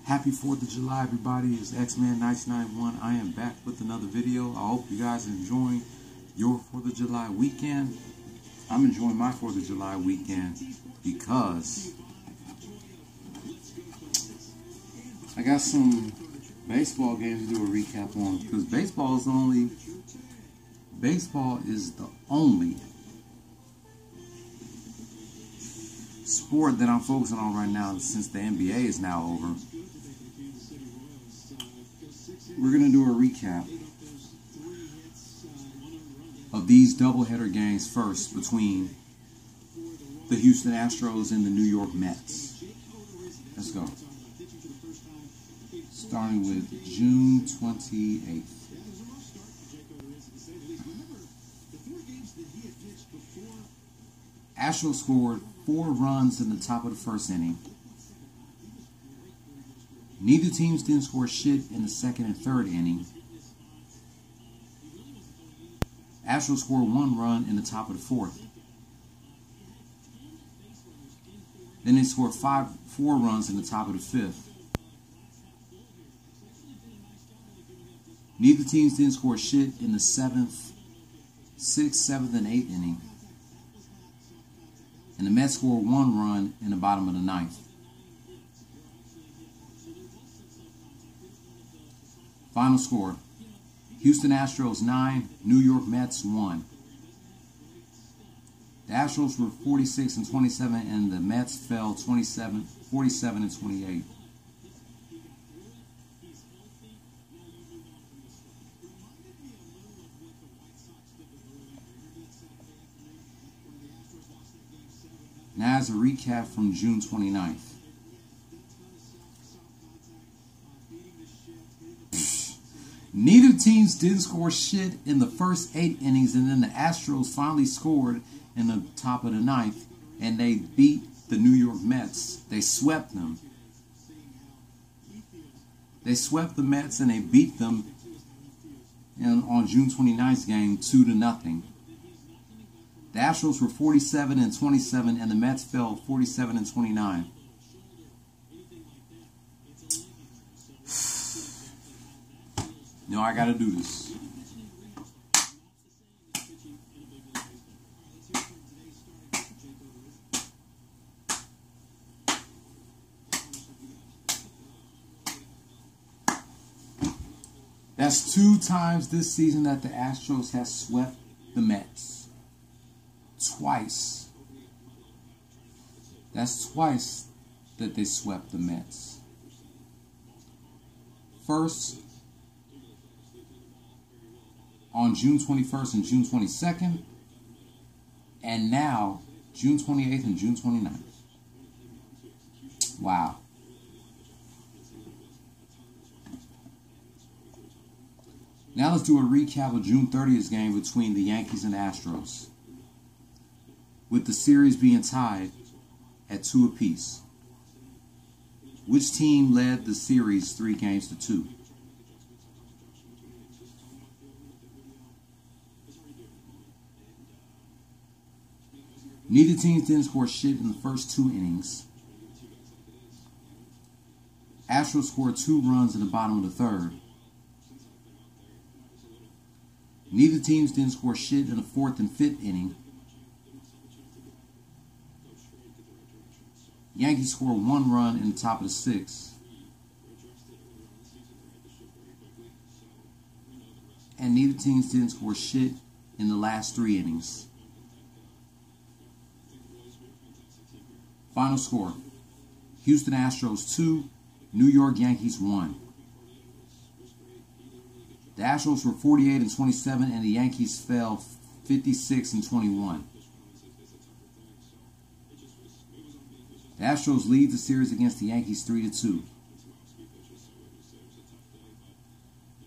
Happy 4th of July, everybody. It's X-Man1991. I am back with another video. I hope you guys are enjoying your 4th of July weekend. I'm enjoying my 4th of July weekend because I got some baseball games to do a recap on, because baseball is the only sport that I'm focusing on right now since the NBA is now over. We're going to do a recap of these doubleheader games first between the Houston Astros and the New York Mets. Let's go. Starting with June 28th. Astros scored 4 runs in the top of the first inning. Neither teams didn't score shit in the second and third inning. Astros scored 1 run in the top of the fourth. Then they scored 4 runs in the top of the fifth. Neither teams didn't score shit in the 7th, 6th, 7th, and 8th inning. And the Mets scored 1 run in the bottom of the 9th. Final score: Houston Astros 9, New York Mets 1. The Astros were 46-27, and the Mets fell 47-28. Now as a recap from June 29th. Neither teams didn't score shit in the first 8 innings, and then the Astros finally scored in the top of the 9th, and they beat the New York Mets. They swept them. They swept the Mets, and they beat them on June 29th's game 2-0. The Astros were 47-27, and the Mets fell 47-29. No, I gotta do this. That's 2 times this season that the Astros have swept the Mets. Twice. That's twice that they swept the Mets. First, on June 21st and June 22nd, and now June 28th and June 29th. Wow. Now let's do a recap of June 30th's game between the Yankees and Astros, with the series being tied at 2 apiece. Which team led the series 3-2? Neither team didn't score shit in the first 2 innings. Astros scored 2 runs in the bottom of the 3rd. Neither teams didn't score shit in the 4th and 5th inning. Yankees scored 1 run in the top of the 6th. And neither teams didn't score shit in the last 3 innings. Final score: Houston Astros 2, New York Yankees 1. The Astros were 48-27, and the Yankees fell 56-21. The Astros lead the series against the Yankees 3-2.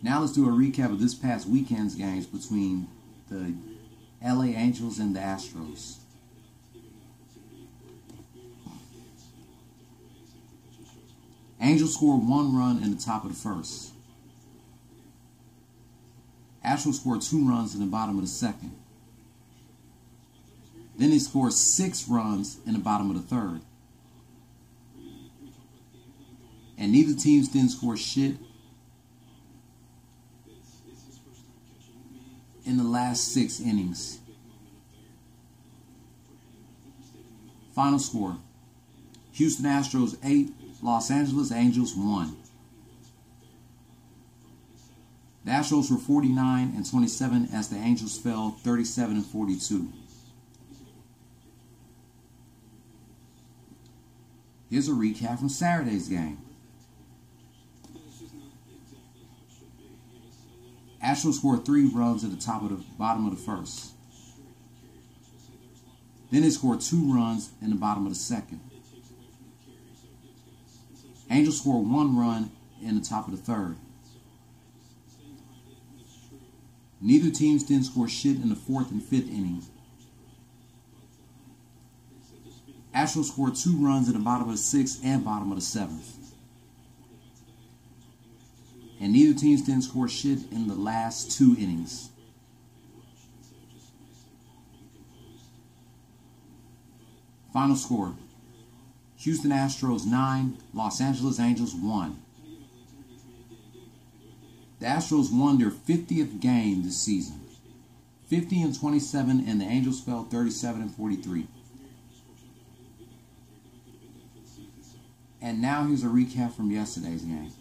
Now let's do a recap of this past weekend's games between the LA Angels and the Astros. Angels scored 1 run in the top of the first. Astros scored 2 runs in the bottom of the second. Then they scored 6 runs in the bottom of the third. And neither teams didn't score shit in the last 6 innings. Final score: Houston Astros 8, Los Angeles Angels 1. The Astros were 49-27 as the Angels fell 37-42. Here's a recap from Saturday's game. Astros scored 3 runs at the bottom of the first. Then they scored 2 runs in the bottom of the second. Angels scored 1 run in the top of the third. Neither teams didn't score shit in the 4th and 5th innings. Astros scored 2 runs in the bottom of the 6th and bottom of the 7th. And neither teams didn't score shit in the last 2 innings. Final score: Houston Astros 9, Los Angeles Angels 1. The Astros won their 50th game this season, 50-27, and the Angels fell 37-43. And now here's a recap from yesterday's game.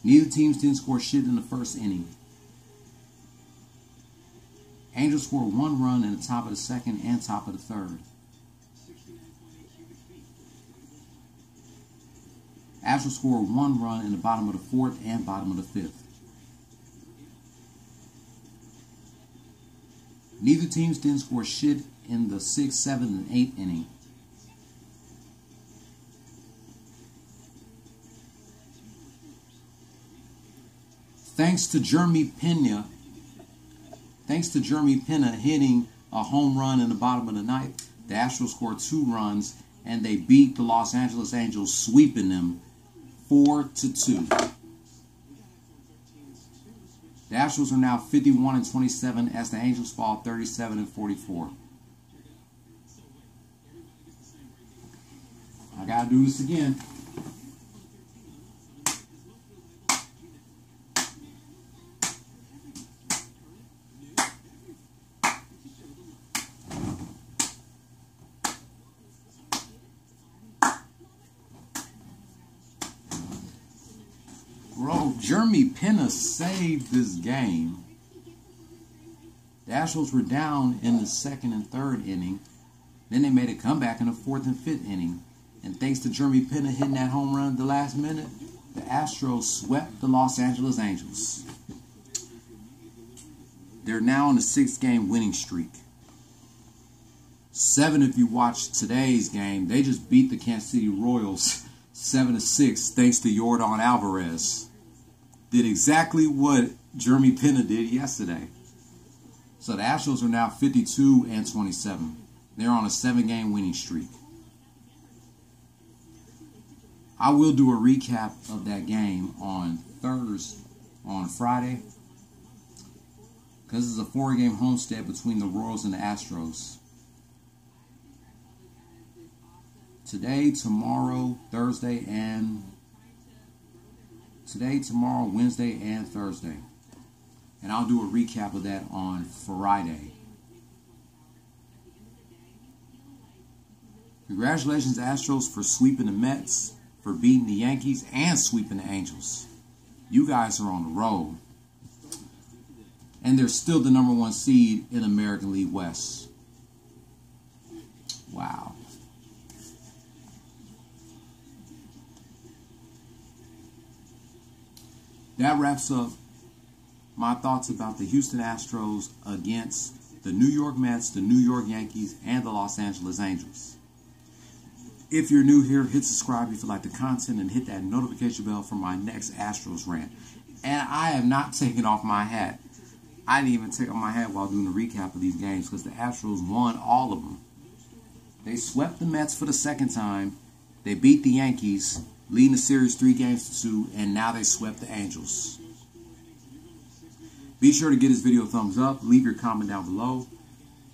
Neither teams didn't score shit in the first inning. Angels scored 1 run in the top of the second and top of the third. Astros scored 1 run in the bottom of the 4th and bottom of the 5th. Neither teams didn't score shit in the 6th, 7th, and 8th inning. Thanks to Jeremy Pena hitting a home run in the bottom of the 9th, the Astros scored 2 runs and they beat the Los Angeles Angels, sweeping them 4-2. The Astros are now 51-27 as the Angels fall 37-44. I gotta do this again. Bro, Jeremy Pena saved this game. The Astros were down in the 2nd and 3rd inning. Then they made a comeback in the 4th and 5th inning. And thanks to Jeremy Pena hitting that home run at the last minute, the Astros swept the Los Angeles Angels. They're now on a 6-game winning streak. 7 if you watch today's game. They just beat the Kansas City Royals 7-6 thanks to Yordan Alvarez. Did exactly what Jeremy Pena did yesterday. So the Astros are now 52-27. They're on a 7-game winning streak. I will do a recap of that game on Friday, because it's a 4-game homestand between the Royals and the Astros. Today, tomorrow, Wednesday, and Thursday. And I'll do a recap of that on Friday. Congratulations, Astros, for sweeping the Mets, for beating the Yankees, and sweeping the Angels. You guys are on the road. And they're still the #1 seed in American League West. Wow. That wraps up my thoughts about the Houston Astros against the New York Mets, the New York Yankees, and the Los Angeles Angels. If you're new here, hit subscribe if you like the content and hit that notification bell for my next Astros rant. And I have not taken off my hat. I didn't even take off my hat while doing the recap of these games because the Astros won all of them. They swept the Mets for the 2nd time. They beat the Yankees, leading the series 3-2, and now they swept the Angels. Be sure to give this video a thumbs up. Leave your comment down below.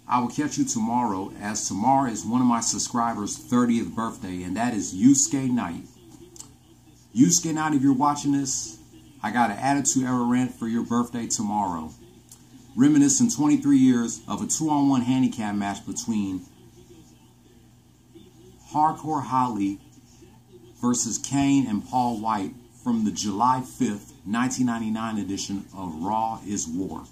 I will catch you tomorrow, as tomorrow is one of my subscribers' 30th birthday, and that is Yusuke Knight. Yusuke Knight, if you're watching this, I got an Attitude Era rant for your birthday tomorrow. Reminiscing 23 years of a 2-on-1 handicap match between Hardcore Holly versus Kane and Paul White from the July 5th, 1999 edition of Raw is War.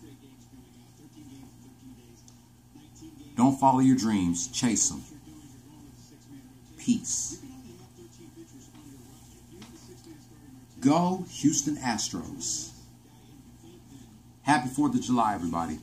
Don't follow your dreams, chase them. Peace. Go Houston Astros. Happy 4th of July, everybody.